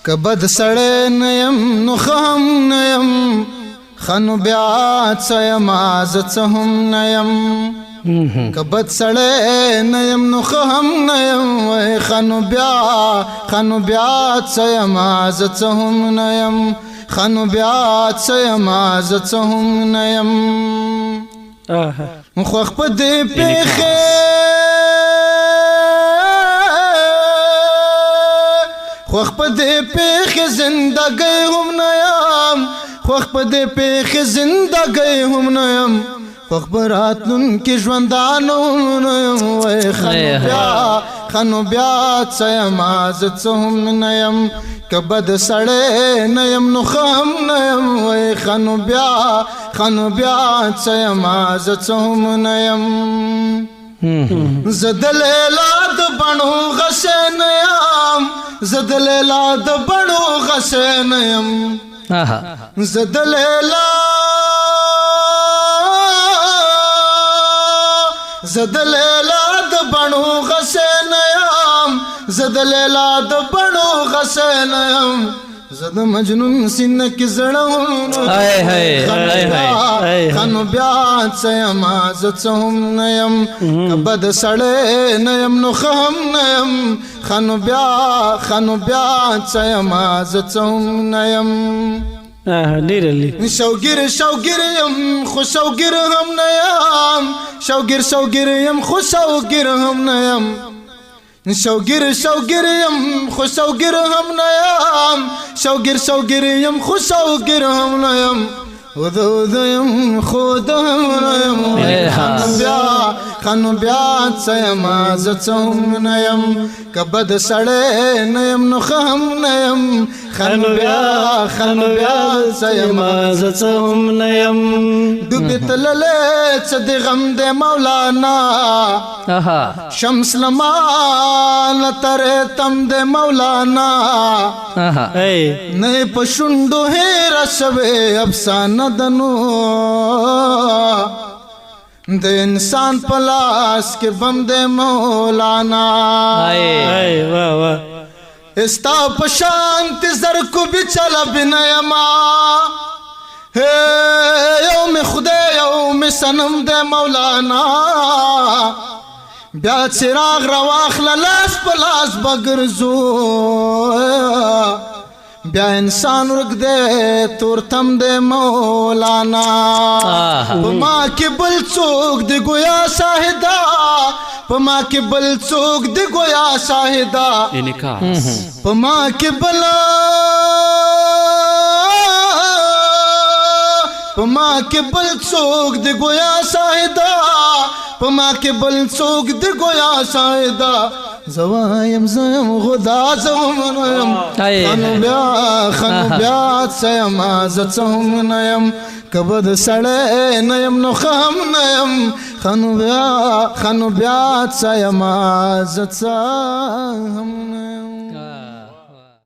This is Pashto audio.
کبد سړی نه یم نو ښه هم نه یم ښه نو بیا څه یمه زه څه هم نه یم کبد سړی نه یم نو ښه هم نه یم وای ښه نو بیا څه یمه زه څه هم نه یم ښه نو بیا څه یمه زه څه هم نه یم خوښ په دې پېښې خوښ په دې پېښې زندګۍ هم نه یم خوښ په دې پېښې زندګۍ هم نه یم خوښ په راتلونکي ژوندانه هم نه یم وای ښه نو بیا څه یمه زه څه هم نه یم که بد سړی نه یم نو ښه هم نه یم وای ښه نو بیا څه یمه زه څه هم نه یم زه د لیلا د بڼو غشی نه یم زه د لیلا د بڼو غشی نه یم زه د لیلا د بڼو غشی نه یم زه د لیلا د بڼو غشی نه یم زه د مجنون سینه کې زړه هم ښه نو بیا څه یمه زه څه هم نه یم که بد سړی نه یم نو ښه هم نه یم ښه نو بیا څه یمه زه څه هم نه یم شوګیر یم خو شوګیر هم نه یم شوګیر یم خو شوګیر هم نه یم شوګیر یم خو شوګیر هم نه یم شوګیر یم خو شوګیر هم نه یم ود یم خود هم نه یم ښه نو بیا څه یمه زه څه هم نه یم که بد سړی نه یم نو ښه هم نه یم ښه نو بیا څه یمه زه څه هم نه یم ډوبې تللی څه د غم دی مولانا شمس لمانه ترې تم دی مولانا نه په شونډو هېره شوې افسانه ده نو د انسان په لاس کې بم دی مولانا استا په شانتې زرکوبي چلب نه یما یو مې خدای یو مې صنم دی مولانا بیا څراغ راواخله لاس په لاس به ګرځو بیا انسان ورک دی تورتم دی مولانا په ما کې بل څوک دی ګویا شاهدا په ما کې بل څوک دی ګویا شاهدا په ما کې بل څوک دی ګویا شاهدا په ما کې بل څوک دی ګویا شاهدا زوایم زم غدا زم نیم ښه بیا څه یمه زه څه هم نه یم که بد سړی نه یم نو ښه هم نه یم ښه نو بیا څه یمه زه څه هم نه یم